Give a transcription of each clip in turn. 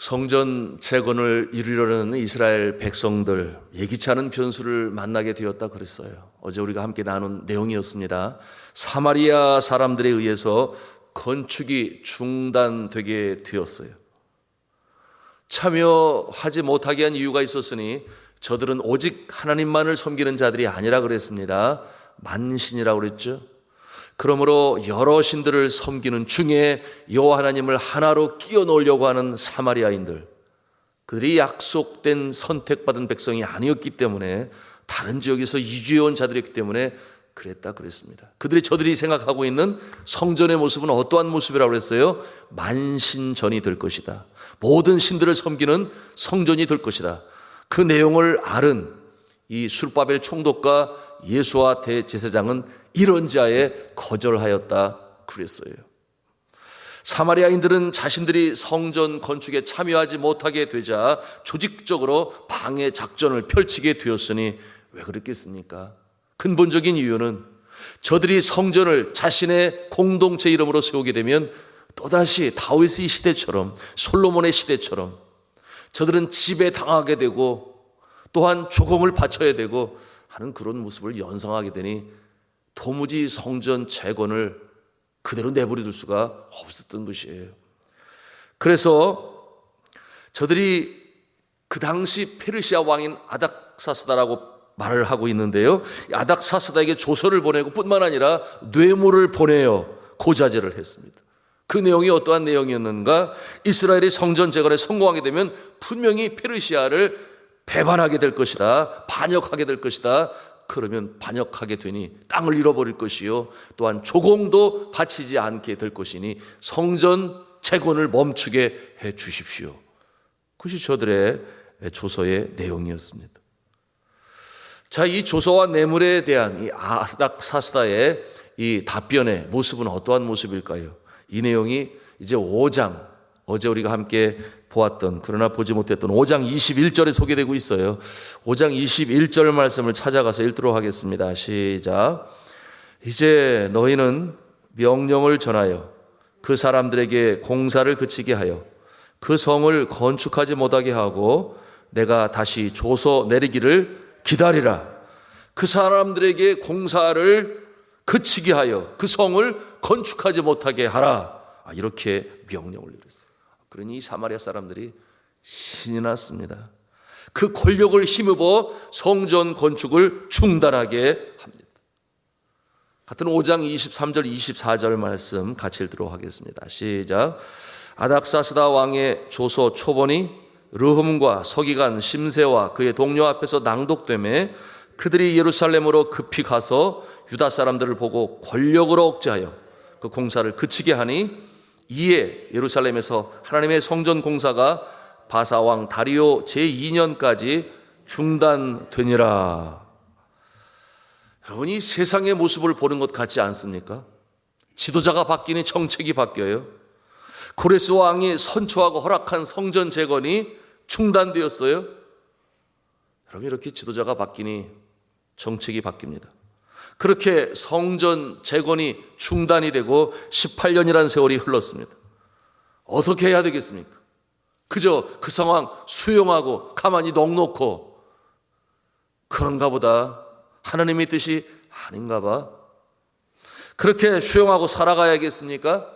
성전 재건을 이루려는 이스라엘 백성들, 예기치 않은 변수를 만나게 되었다 그랬어요. 어제 우리가 함께 나눈 내용이었습니다. 사마리아 사람들에 의해서 건축이 중단되게 되었어요. 참여하지 못하게 한 이유가 있었으니 저들은 오직 하나님만을 섬기는 자들이 아니라 그랬습니다. 만신이라고 그랬죠. 그러므로 여러 신들을 섬기는 중에 여호와 하나님을 하나로 끼워 넣으려고 하는 사마리아인들, 그들이 약속된 선택받은 백성이 아니었기 때문에, 다른 지역에서 이주해온 자들이었기 때문에 그랬다 그랬습니다. 저들이 생각하고 있는 성전의 모습은 어떠한 모습이라고 그랬어요? 만신전이 될 것이다. 모든 신들을 섬기는 성전이 될 것이다. 그 내용을 아는 이 술바벨 총독과 예수와 대제사장은 이런 자에 거절하였다 그랬어요. 사마리아인들은 자신들이 성전 건축에 참여하지 못하게 되자 조직적으로 방해 작전을 펼치게 되었으니 왜 그랬겠습니까? 근본적인 이유는 저들이 성전을 자신의 공동체 이름으로 세우게 되면 또다시 다윗의 시대처럼, 솔로몬의 시대처럼 저들은 지배당하게 되고 또한 조공을 바쳐야 되고 하는 그런 모습을 연상하게 되니 도무지 성전 재건을 그대로 내버려둘 수가 없었던 것이에요. 그래서 저들이 그 당시 페르시아 왕인 아닥사스다라고 말을 하고 있는데요, 아닥사스다에게 조서를 보내고 뿐만 아니라 뇌물을 보내어 고자질을 했습니다. 그 내용이 어떠한 내용이었는가? 이스라엘이 성전 재건에 성공하게 되면 분명히 페르시아를 배반하게 될 것이다, 반역하게 될 것이다. 그러면 반역하게 되니 땅을 잃어버릴 것이요, 또한 조공도 바치지 않게 될 것이니 성전 재건을 멈추게 해 주십시오. 그것이 저들의 조서의 내용이었습니다. 자, 이 조서와 뇌물에 대한 이 아닥사스다의 이 답변의 모습은 어떠한 모습일까요? 이 내용이 이제 5장, 어제 우리가 함께 보았던, 그러나 보지 못했던 5장 21절에 소개되고 있어요. 5장 21절 말씀을 찾아가서 읽도록 하겠습니다. 시작. 이제 너희는 명령을 전하여 그 사람들에게 공사를 그치게 하여 그 성을 건축하지 못하게 하고 내가 다시 조서 내리기를 기다리라. 그 사람들에게 공사를 그치게 하여 그 성을 건축하지 못하게 하라. 이렇게 명령을 내렸어요. 그러니 이 사마리아 사람들이 신이 났습니다. 그 권력을 힘입어 성전 건축을 중단하게 합니다. 같은 5장 23절 24절 말씀 같이 읽도록 하겠습니다. 시작. 아닥사스다 왕의 조서 초본이 르훔과 서기관 심세와 그의 동료 앞에서 낭독되매 그들이 예루살렘으로 급히 가서 유다 사람들을 보고 권력으로 억제하여 그 공사를 그치게 하니, 이에 예루살렘에서 하나님의 성전 공사가 바사왕 다리오 제2년까지 중단되니라. 여러분, 이 세상의 모습을 보는 것 같지 않습니까? 지도자가 바뀌니 정책이 바뀌어요. 고레스 왕이 선초하고 허락한 성전 재건이 중단되었어요. 여러분, 이렇게 지도자가 바뀌니 정책이 바뀝니다. 그렇게 성전 재건이 중단이 되고 18년이라는 세월이 흘렀습니다. 어떻게 해야 되겠습니까? 그저 그 상황 수용하고 가만히 넋놓고 그런가 보다, 하나님의 뜻이 아닌가 봐, 그렇게 수용하고 살아가야겠습니까?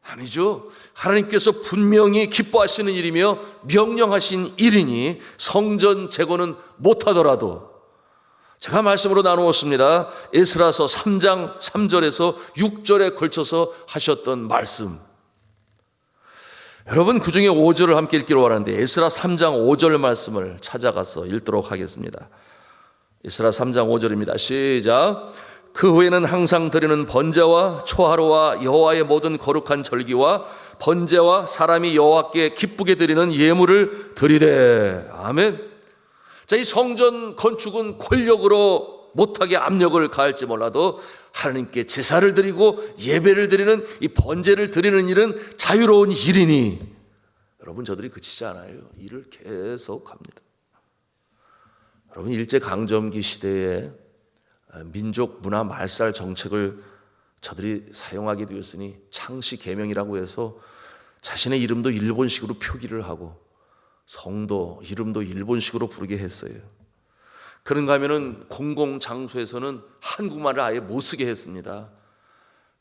아니죠. 하나님께서 분명히 기뻐하시는 일이며 명령하신 일이니 성전 재건은 못하더라도, 제가 말씀으로 나누었습니다. 에스라서 3장 3절에서 6절에 걸쳐서 하셨던 말씀, 여러분 그 중에 5절을 함께 읽기로 원하는데 에스라 3장 5절 말씀을 찾아가서 읽도록 하겠습니다. 에스라 3장 5절입니다. 시작. 그 후에는 항상 드리는 번제와 초하루와 여호와의 모든 거룩한 절기와 번제와 사람이 여호와께 기쁘게 드리는 예물을 드리되. 아멘. 자, 이 성전 건축은 권력으로 못하게 압력을 가할지 몰라도 하나님께 제사를 드리고 예배를 드리는, 이 번제를 드리는 일은 자유로운 일이니, 여러분 저들이 그치지 않아요. 일을 계속 합니다. 여러분, 일제강점기 시대에 민족 문화 말살 정책을 저들이 사용하게 되었으니 창씨 계명이라고 해서 자신의 이름도 일본식으로 표기를 하고 성도 이름도 일본식으로 부르게 했어요. 그런가 하면은 공공장소에서는 한국말을 아예 못 쓰게 했습니다.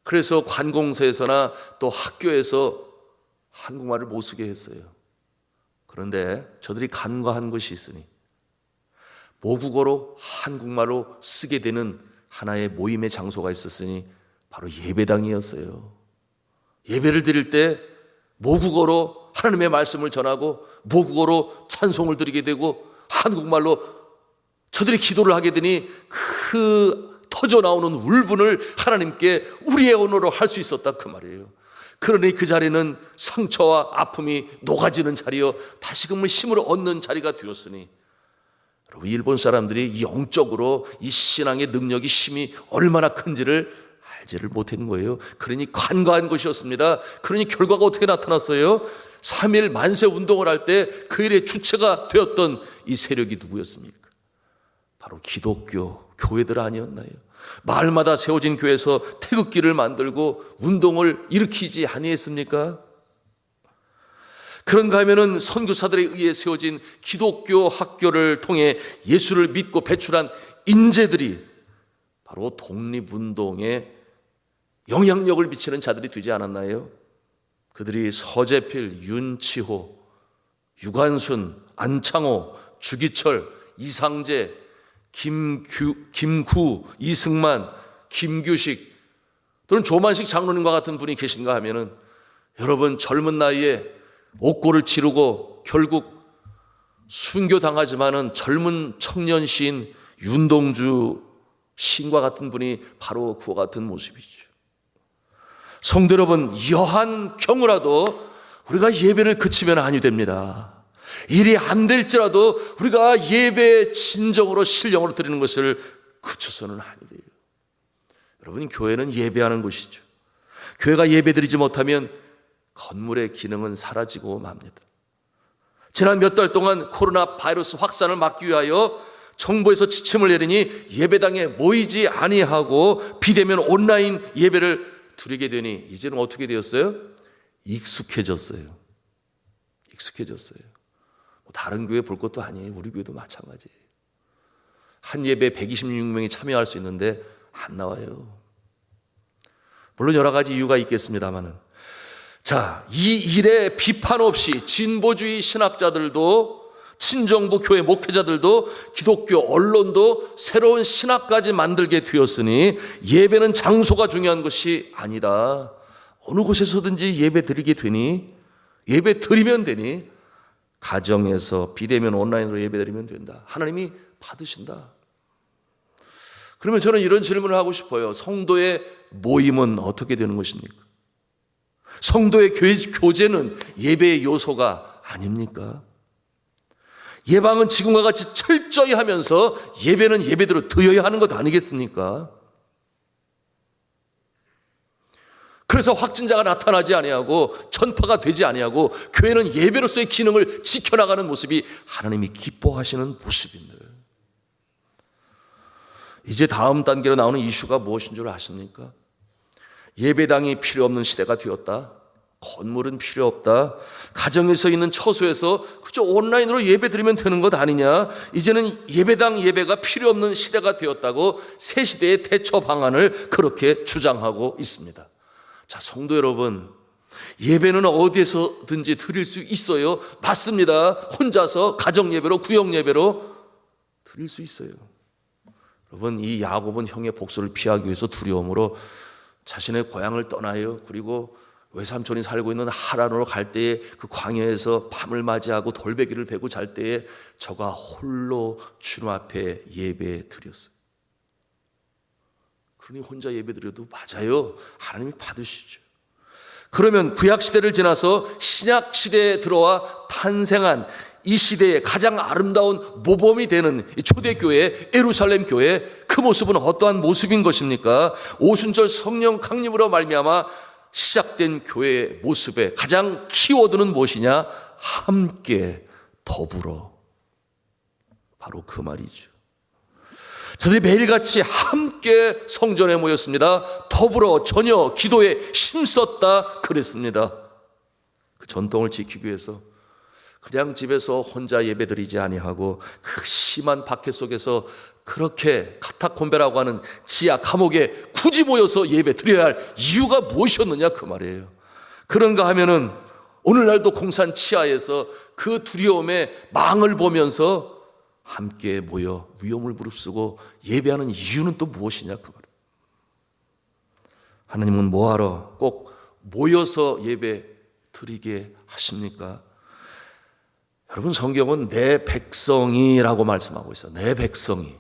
그래서 관공서에서나 또 학교에서 한국말을 못 쓰게 했어요. 그런데 저들이 간과한 것이 있으니 모국어로 한국말로 쓰게 되는 하나의 모임의 장소가 있었으니 바로 예배당이었어요. 예배를 드릴 때 모국어로 하나님의 말씀을 전하고 모국어로 찬송을 드리게 되고 한국말로 저들이 기도를 하게 되니 그 터져 나오는 울분을 하나님께 우리의 언어로 할 수 있었다 그 말이에요. 그러니 그 자리는 상처와 아픔이 녹아지는 자리요 다시금을 힘을 얻는 자리가 되었으니 여러분, 일본 사람들이 영적으로 이 신앙의 능력이 힘이 얼마나 큰지를 알지를 못한 거예요. 그러니 간과한 것이었습니다. 그러니 결과가 어떻게 나타났어요? 3.1 만세 운동을 할 때 그 일의 주체가 되었던 이 세력이 누구였습니까? 바로 기독교 교회들 아니었나요? 마을마다 세워진 교회에서 태극기를 만들고 운동을 일으키지 아니했습니까? 그런가 하면은 선교사들에 의해 세워진 기독교 학교를 통해 예수를 믿고 배출한 인재들이 바로 독립운동에 영향력을 미치는 자들이 되지 않았나요? 그들이 서재필, 윤치호, 유관순, 안창호, 주기철, 이상재, 김구, 이승만, 김규식 또는 조만식 장로님과 같은 분이 계신가 하면은 여러분 젊은 나이에 옥고를 치르고 결국 순교당하지만은 젊은 청년 시인 윤동주 시인과 같은 분이 바로 그와 같은 모습이죠. 성도 여러분, 여한 경우라도 우리가 예배를 그치면 아니 됩니다. 일이 안 될지라도 우리가 예배에 진정으로 신령으로 드리는 것을 그쳐서는 아니 돼요. 여러분, 교회는 예배하는 곳이죠. 교회가 예배드리지 못하면 건물의 기능은 사라지고 맙니다. 지난 몇 달 동안 코로나 바이러스 확산을 막기 위하여 정부에서 지침을 내리니 예배당에 모이지 아니하고 비대면 온라인 예배를 드리게 되니 이제는 어떻게 되었어요? 익숙해졌어요. 다른 교회 볼 것도 아니에요. 우리 교회도 마찬가지예요. 한 예배에 126명이 참여할 수 있는데 안 나와요. 물론 여러 가지 이유가 있겠습니다만은, 자, 이 일에 비판 없이 진보주의 신학자들도, 친정부 교회 목회자들도, 기독교 언론도 새로운 신학까지 만들게 되었으니 예배는 장소가 중요한 것이 아니다. 어느 곳에서든지 예배 드리게 되니, 예배 드리면 되니, 가정에서 비대면 온라인으로 예배 드리면 된다. 하나님이 받으신다. 그러면 저는 이런 질문을 하고 싶어요. 성도의 모임은 어떻게 되는 것입니까? 성도의 교제는 예배의 요소가 아닙니까? 예방은 지금과 같이 철저히 하면서 예배는 예배대로 드려야 하는 것 아니겠습니까? 그래서 확진자가 나타나지 아니하고 전파가 되지 아니하고 교회는 예배로서의 기능을 지켜나가는 모습이 하나님이 기뻐하시는 모습인데, 이제 다음 단계로 나오는 이슈가 무엇인 줄 아십니까? 예배당이 필요 없는 시대가 되었다. 건물은 필요 없다. 가정에서 있는 처소에서 그저 온라인으로 예배 드리면 되는 것 아니냐. 이제는 예배당 예배가 필요 없는 시대가 되었다고 새 시대의 대처 방안을 그렇게 주장하고 있습니다. 자, 성도 여러분, 예배는 어디에서든지 드릴 수 있어요. 맞습니다. 혼자서 가정 예배로, 구역 예배로 드릴 수 있어요. 여러분, 이 야곱은 형의 복수를 피하기 위해서 두려움으로 자신의 고향을 떠나요. 그리고 외삼촌이 살고 있는 하란으로 갈 때에 그 광야에서 밤을 맞이하고 돌베개를 베고 잘 때에 저가 홀로 주님 앞에 예배 드렸어요. 그러니 혼자 예배 드려도 맞아요. 하나님이 받으시죠. 그러면 구약시대를 지나서 신약시대에 들어와 탄생한 이 시대의 가장 아름다운 모범이 되는 초대교회, 예루살렘 교회, 그 모습은 어떠한 모습인 것입니까? 오순절 성령 강림으로 말미암아 시작된 교회의 모습의 가장 키워드는 무엇이냐? 함께, 더불어. 바로 그 말이죠. 저들이 매일같이 함께 성전에 모였습니다. 더불어 전혀 기도에 힘썼다 그랬습니다. 그 전통을 지키기 위해서 그냥 집에서 혼자 예배드리지 아니하고 그 심한 박해 속에서 그렇게 카타콤베라고 하는 지하 감옥에 굳이 모여서 예배드려야 할 이유가 무엇이었느냐 그 말이에요. 그런가 하면은 오늘날도 공산 치하에서 그 두려움에 망을 보면서 함께 모여 위험을 무릅쓰고 예배하는 이유는 또 무엇이냐 그 말이에요. 하나님은 뭐하러 꼭 모여서 예배 드리게 하십니까? 여러분, 성경은 내 백성이라고 말씀하고 있어요. 내 백성이.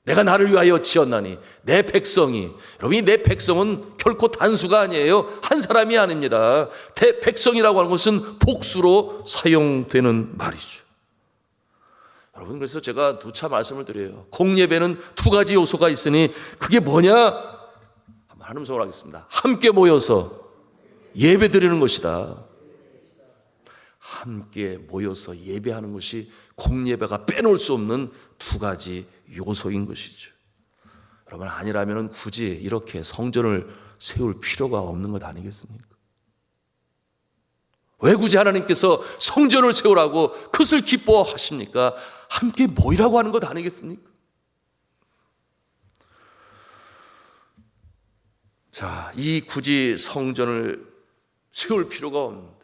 내가 나를 위하여 지었나니 내 백성이. 여러분, 이 내 백성은 결코 단수가 아니에요. 한 사람이 아닙니다. 대 백성이라고 하는 것은 복수로 사용되는 말이죠. 여러분, 그래서 제가 누차 말씀을 드려요. 공예배는 두 가지 요소가 있으니 그게 뭐냐? 한번 한음성으로 하겠습니다. 함께 모여서 예배 드리는 것이다. 함께 모여서 예배하는 것이 공예배가 빼놓을 수 없는 두 가지 요소인 것이죠. 여러분, 아니라면 굳이 이렇게 성전을 세울 필요가 없는 것 아니겠습니까? 왜 굳이 하나님께서 성전을 세우라고 그것을 기뻐하십니까? 함께 모이라고 하는 것 아니겠습니까? 자, 이 굳이 성전을 세울 필요가 없는데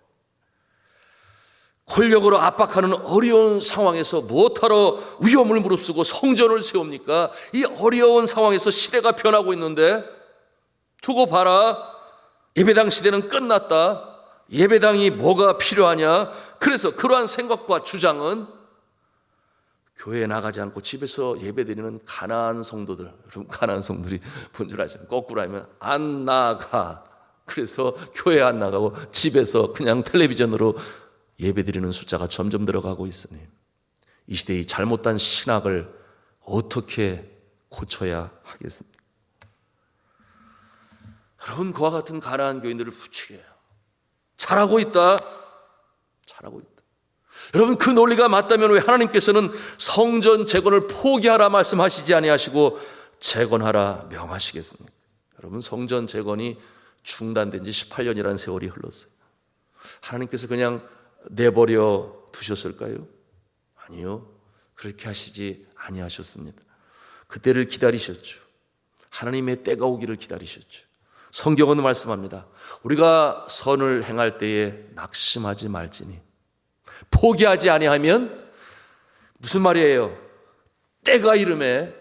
권력으로 압박하는 어려운 상황에서 무엇하러 위험을 무릅쓰고 성전을 세웁니까? 이 어려운 상황에서 시대가 변하고 있는데 두고 봐라. 예배당 시대는 끝났다. 예배당이 뭐가 필요하냐? 그래서 그러한 생각과 주장은 교회에 나가지 않고 집에서 예배드리는 가난한 성도들, 여러분 가난한 성도들이 본 줄 아시나요? 거꾸로 하면 안 나가. 그래서 교회 안 나가고 집에서 그냥 텔레비전으로 예배드리는 숫자가 점점 늘어가고 있으니 이 시대의 잘못된 신학을 어떻게 고쳐야 하겠습니까? 여러분, 그와 같은 가난한 교인들을 부추겨요. 잘하고 있다. 잘하고 있다. 여러분, 그 논리가 맞다면 왜 하나님께서는 성전 재건을 포기하라 말씀하시지 아니하시고 재건하라 명하시겠습니까? 여러분, 성전 재건이 중단된 지 18년이라는 세월이 흘렀어요. 하나님께서 그냥 내버려 두셨을까요? 아니요. 그렇게 하시지 아니하셨습니다. 그때를 기다리셨죠. 하나님의 때가 오기를 기다리셨죠. 성경은 말씀합니다. 우리가 선을 행할 때에 낙심하지 말지니 포기하지 아니하면 무슨 말이에요? 때가 이름에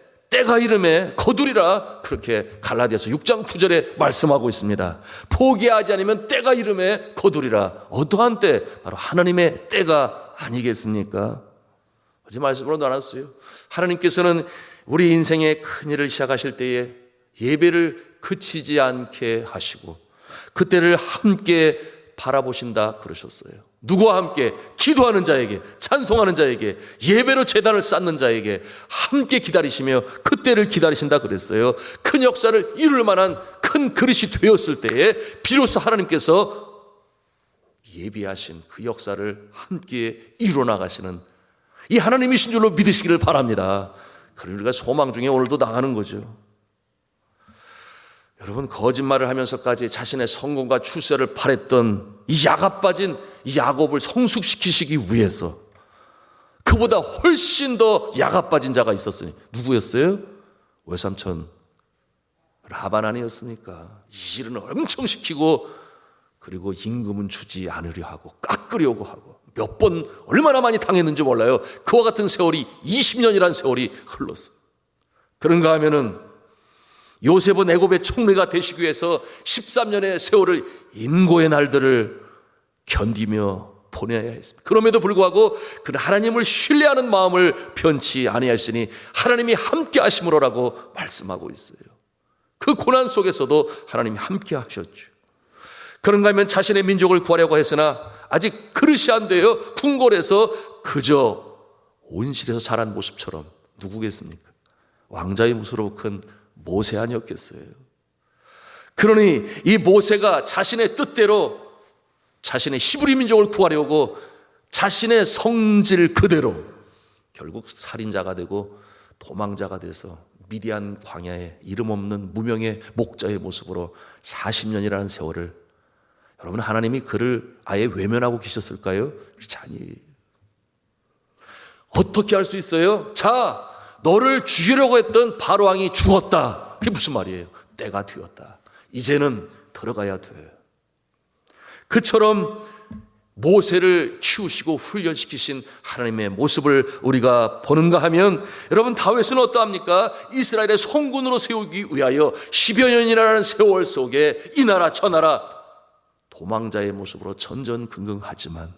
거두리라. 그렇게 갈라디아서 6장 9절에 말씀하고 있습니다. 포기하지 않으면 때가 이름에 거두리라. 어떠한 때? 바로 하나님의 때가 아니겠습니까? 어제 말씀으로 나눴어요. 하나님께서는 우리 인생의 큰 일을 시작하실 때에 예배를 그치지 않게 하시고 그때를 함께 바라보신다 그러셨어요. 누구와 함께? 기도하는 자에게, 찬송하는 자에게, 예배로 제단을 쌓는 자에게 함께 기다리시며 그때를 기다리신다 그랬어요. 큰 역사를 이룰 만한 큰 그릇이 되었을 때에 비로소 하나님께서 예비하신 그 역사를 함께 이루어나가시는 이 하나님이신 줄로 믿으시기를 바랍니다. 그러니 우리가 소망 중에 오늘도 나가는 거죠. 여러분, 거짓말을 하면서까지 자신의 성공과 출세를 바랬던 이 야가 빠진 이 야곱을 성숙시키시기 위해서 그보다 훨씬 더 야가 빠진 자가 있었으니 누구였어요? 외삼촌 라반 아니었습니까? 일은 엄청 시키고 그리고 임금은 주지 않으려 하고 깎으려고 하고 몇 번 얼마나 많이 당했는지 몰라요. 그와 같은 세월이 20년이라는 세월이 흘렀어요. 그런가 하면은 요셉은 애굽의 총리가 되시기 위해서 13년의 세월을 인고의 날들을 견디며 보내야 했습니다. 그럼에도 불구하고 그 하나님을 신뢰하는 마음을 변치 아니하시니 하나님이 함께 하심으로라고 말씀하고 있어요. 그 고난 속에서도 하나님이 함께 하셨죠. 그런가 하면 자신의 민족을 구하려고 했으나 아직 그릇이 안 돼요. 궁궐에서 그저 온실에서 자란 모습처럼 누구겠습니까? 왕자의 모습으로 큰 모세 아니었겠어요. 그러니 이 모세가 자신의 뜻대로 자신의 히브리 민족을 구하려고 자신의 성질 그대로 결국 살인자가 되고 도망자가 돼서 미디안 광야에 이름 없는 무명의 목자의 모습으로 40년이라는 세월을 여러분, 하나님이 그를 아예 외면하고 계셨을까요? 그렇지 아니에요. 어떻게 할 수 있어요? 자, 너를 죽이려고 했던 바로 왕이 죽었다. 그게 무슨 말이에요? 때가 되었다. 이제는 들어가야 돼. 그처럼 모세를 키우시고 훈련시키신 하나님의 모습을 우리가 보는가 하면, 여러분, 다윗은 어떠합니까? 이스라엘의 성군으로 세우기 위하여 10여 년이라는 세월 속에 이 나라 저 나라 도망자의 모습으로 전전긍긍하지만,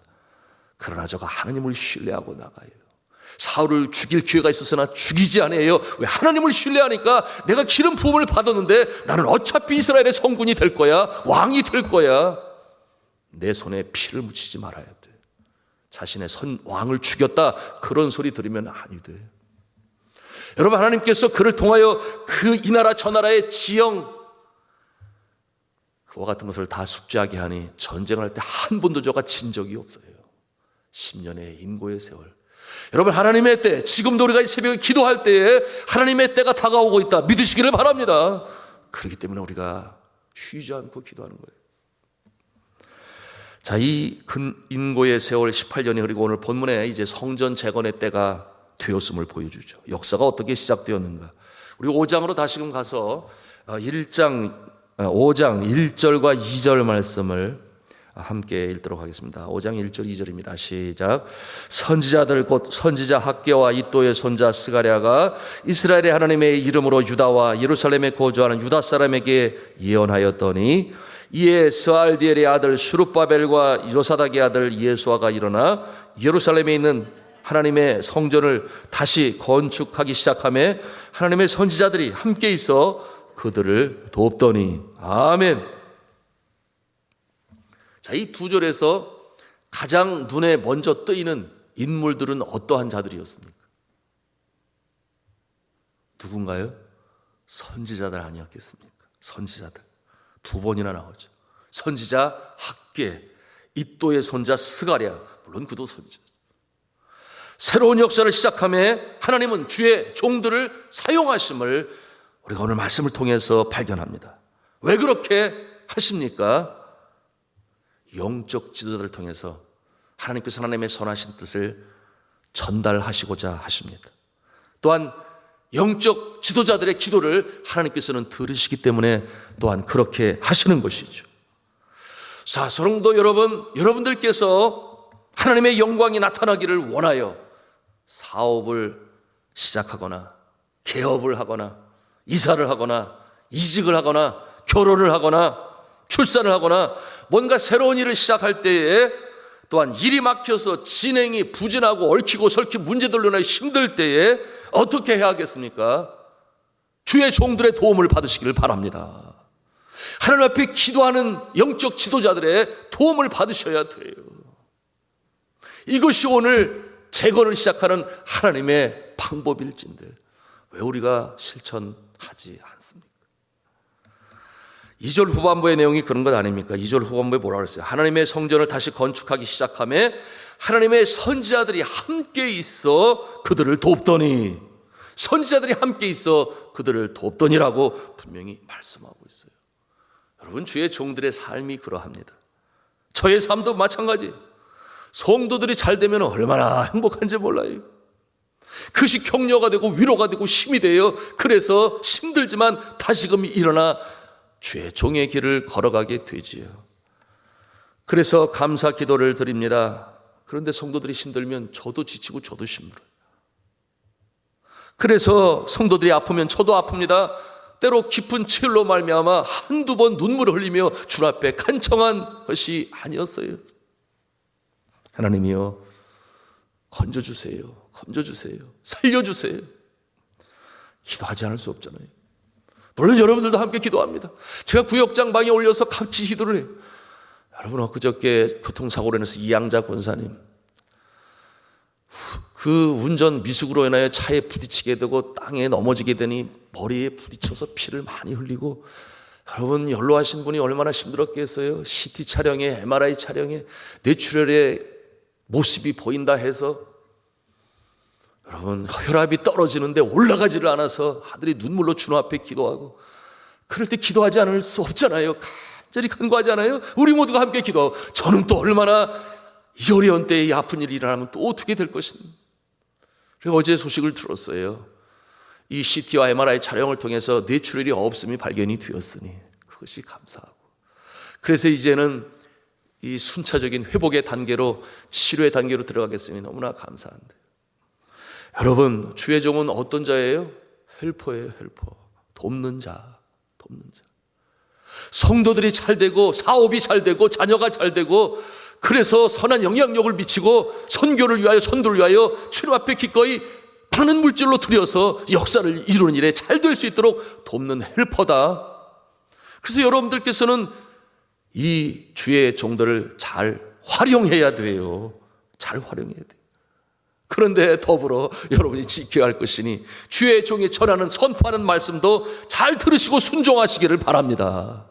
그러나 저가 하나님을 신뢰하고 나가요. 사울을 죽일 기회가 있었으나 죽이지 않아요. 왜? 하나님을 신뢰하니까 내가 기름 부음을 받았는데 나는 어차피 이스라엘의 성군이 될 거야, 왕이 될 거야. 내 손에 피를 묻히지 말아야 돼. 자신의 왕을 죽였다, 그런 소리 들으면 아니 돼. 여러분, 하나님께서 그를 통하여 그 이 나라 저 나라의 지형, 그와 같은 것을 다 숙지하게 하니 전쟁을 할 때 한 번도 저가 진 적이 없어요. 10년의 인고의 세월. 여러분, 하나님의 때, 지금도 우리가 이 새벽에 기도할 때에 하나님의 때가 다가오고 있다 믿으시기를 바랍니다. 그렇기 때문에 우리가 쉬지 않고 기도하는 거예요. 자, 이 인고의 세월 18년이 흐르고 오늘 본문에 이제 성전 재건의 때가 되었음을 보여주죠. 역사가 어떻게 시작되었는가. 우리 5장으로 다시금 가서 5장 1절과 2절 말씀을 함께 읽도록 하겠습니다. 5장 1절 2절입니다. 시작. 선지자들 곧 선지자 학개와 이또의 손자 스가랴가 이스라엘의 하나님의 이름으로 유다와 예루살렘에 거주하는 유다 사람에게 예언하였더니, 이에 스알디엘의 아들 수룹바벨과 요사닥의 아들 예수아가 일어나 예루살렘에 있는 하나님의 성전을 다시 건축하기 시작하며 하나님의 선지자들이 함께 있어 그들을 돕더니. 아멘. 자, 이 두 절에서 가장 눈에 먼저 뜨이는 인물들은 어떠한 자들이었습니까? 누군가요? 선지자들 아니었겠습니까? 선지자들. 두 번이나 나오죠. 선지자 학개, 이또의 손자 스가랴, 물론 그도 선지자. 새로운 역사를 시작하며 하나님은 주의 종들을 사용하심을 우리가 오늘 말씀을 통해서 발견합니다. 왜 그렇게 하십니까? 영적 지도자들을 통해서 하나님께서 하나님의 선하신 뜻을 전달하시고자 하십니다. 또한 영적 지도자들의 기도를 하나님께서는 들으시기 때문에 또한 그렇게 하시는 것이죠. 자, 성도 여러분, 여러분들께서 하나님의 영광이 나타나기를 원하여 사업을 시작하거나 개업을 하거나 이사를 하거나 이직을 하거나 결혼을 하거나 출산을 하거나 뭔가 새로운 일을 시작할 때에, 또한 일이 막혀서 진행이 부진하고 얽히고 설키 문제들로 인해 힘들 때에 어떻게 해야 하겠습니까? 주의 종들의 도움을 받으시기를 바랍니다. 하나님 앞에 기도하는 영적 지도자들의 도움을 받으셔야 돼요. 이것이 오늘 재건을 시작하는 하나님의 방법일진데 왜 우리가 실천하지 않습니까? 2절 후반부의 내용이 그런 것 아닙니까? 2절 후반부에 뭐라고 그랬어요? 하나님의 성전을 다시 건축하기 시작하며 하나님의 선지자들이 함께 있어 그들을 돕더니, 선지자들이 함께 있어 그들을 돕더니라고 분명히 말씀하고 있어요. 여러분, 주의 종들의 삶이 그러합니다. 저의 삶도 마찬가지. 성도들이 잘 되면 얼마나 행복한지 몰라요. 그것이 격려가 되고 위로가 되고 힘이 돼요. 그래서 힘들지만 다시금 일어나 주의 종의 길을 걸어가게 되지요. 그래서 감사 기도를 드립니다. 그런데 성도들이 힘들면 저도 지치고 저도 힘들어요. 그래서 성도들이 아프면 저도 아픕니다. 때로 깊은 치열로 말미암아 한두 번 눈물을 흘리며 주 앞에 간청한 것이 아니었어요. 하나님이여, 건져주세요. 건져주세요. 살려주세요. 기도하지 않을 수 없잖아요. 물론 여러분들도 함께 기도합니다. 제가 구역장 방에 올려서 같이 기도를 해요. 여러분, 엊그저께 교통사고로 인해서 이양자 권사님, 그 운전 미숙으로 인하여 차에 부딪히게 되고 땅에 넘어지게 되니 머리에 부딪혀서 피를 많이 흘리고, 여러분, 연로하신 분이 얼마나 힘들었겠어요. CT 촬영에 MRI 촬영에 뇌출혈의 모습이 보인다 해서 여러분, 혈압이 떨어지는데 올라가지를 않아서 아들이 눈물로 주님 앞에 기도하고, 그럴 때 기도하지 않을 수 없잖아요. 저리 간구하잖아요. 우리 모두가 함께 기도하고, 저는 또 얼마나 이 어려운 때에 이 아픈 일이 일어나면 또 어떻게 될 것인가. 그리고 어제 소식을 들었어요. 이 CT와 MRI 촬영을 통해서 뇌출혈이 없음이 발견이 되었으니 그것이 감사하고, 그래서 이제는 이 순차적인 회복의 단계로, 치료의 단계로 들어가겠으니 너무나 감사한데, 여러분, 주의 종은 어떤 자예요? 헬퍼예요. 헬퍼. 돕는 자. 성도들이 잘 되고, 사업이 잘 되고, 자녀가 잘 되고, 그래서 선한 영향력을 미치고, 선교를 위하여, 선도를 위하여 주님 앞에 기꺼이 많은 물질로 들여서 역사를 이루는 일에 잘 될 수 있도록 돕는 헬퍼다. 그래서 여러분들께서는 이 주의 종들을 잘 활용해야 돼요. 잘 활용해야 돼요. 그런데 더불어 여러분이 지켜야 할 것이니, 주의 종이 전하는, 선포하는 말씀도 잘 들으시고 순종하시기를 바랍니다.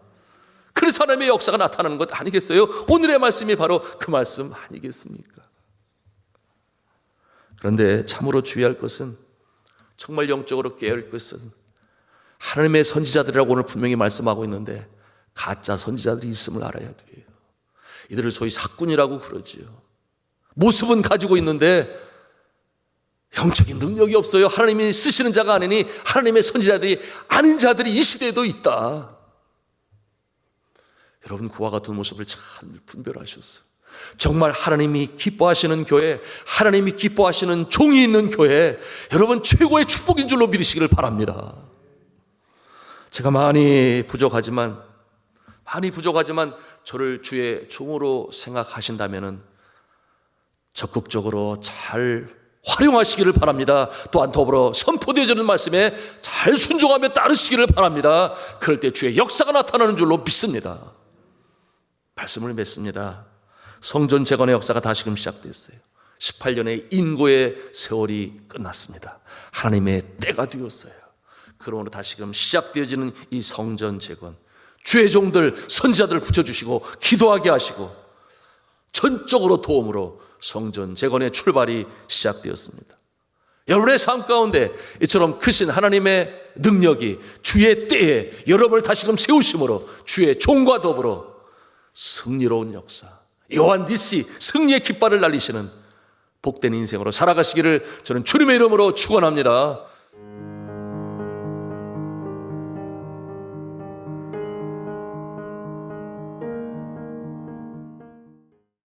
그래서 하나님의 역사가 나타나는 것 아니겠어요? 오늘의 말씀이 바로 그 말씀 아니겠습니까? 그런데 참으로 주의할 것은, 정말 영적으로 깨야 할 것은, 하나님의 선지자들이라고 오늘 분명히 말씀하고 있는데 가짜 선지자들이 있음을 알아야 돼요. 이들을 소위 사꾼이라고 그러지요. 모습은 가지고 있는데 영적인 능력이 없어요. 하나님이 쓰시는 자가 아니니 하나님의 선지자들이 아닌 자들이 이 시대에도 있다. 여러분, 그와 같은 모습을 잘 분별하셨어요. 정말 하나님이 기뻐하시는 교회, 하나님이 기뻐하시는 종이 있는 교회, 여러분 최고의 축복인 줄로 믿으시기를 바랍니다. 제가 많이 부족하지만 저를 주의 종으로 생각하신다면 적극적으로 잘 활용하시기를 바랍니다. 또한 더불어 선포되어지는 말씀에 잘 순종하며 따르시기를 바랍니다. 그럴 때 주의 역사가 나타나는 줄로 믿습니다. 말씀을 맺습니다. 성전 재건의 역사가 다시금 시작됐어요. 18년의 인고의 세월이 끝났습니다. 하나님의 때가 되었어요. 그러므로 다시금 시작되어지는 이 성전 재건, 주의 종들, 선지자들을 붙여주시고 기도하게 하시고 전적으로 도움으로 성전 재건의 출발이 시작되었습니다. 여러분의 삶 가운데 이처럼 크신 하나님의 능력이 주의 때에 여러분을 다시금 세우심으로 주의 종과 더불어 승리로운 역사, 요한디시 승리의 깃발을 날리시는 복된 인생으로 살아가시기를 저는 주님의 이름으로 축원합니다.